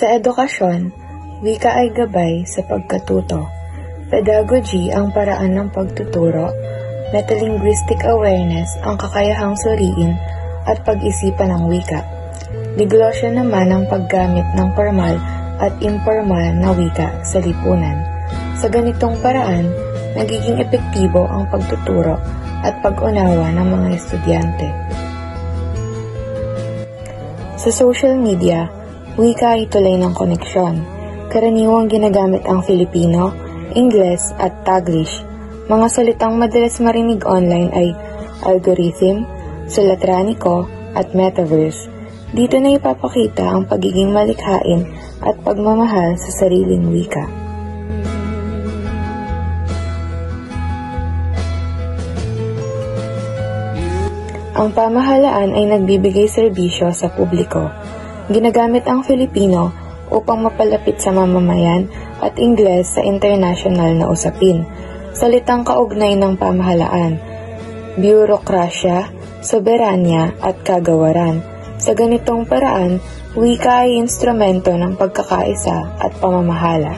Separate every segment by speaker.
Speaker 1: Sa edukasyon, wika ay gabay sa pagkatuto. Pedagogy ang paraan ng pagtuturo, metalinguistic awareness ang kakayahang suriin at pag-isipan ng wika. Diglosya naman ang paggamit ng formal at informal na wika sa lipunan. Sa ganitong paraan, nagiging epektibo ang pagtuturo at pag-unawa ng mga estudyante. Sa social media, wika ay tulay ng koneksyon. Karaniwang ginagamit ang Filipino, Ingles at Taglish. Mga salitang madalas marinig online ay algorithm, sulatraniko at metaverse. Dito na ipapakita ang pagiging malikhain at pagmamahal sa sariling wika. Ang pamahalaan ay nagbibigay serbisyo sa publiko. Ginagamit ang Filipino upang mapalapit sa mamamayan at Ingles sa international na usapin. Salitang kaugnay ng pamahalaan, bureaukrasya, soberanya at kagawaran. Sa ganitong paraan, wika ay instrumento ng pagkakaisa at pamamahala.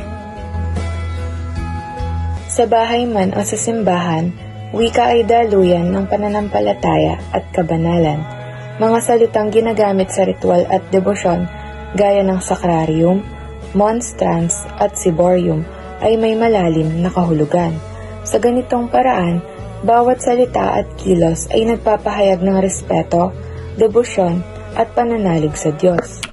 Speaker 1: Sa bahay man o sa simbahan, wika ay daluyan ng pananampalataya at kabanalan. Mga salitang ginagamit sa ritual at debosyon gaya ng sakrarium, monstrance at ciborium ay may malalim na kahulugan. Sa ganitong paraan, bawat salita at kilos ay nagpapahayag ng respeto, debosyon at pananalig sa Diyos.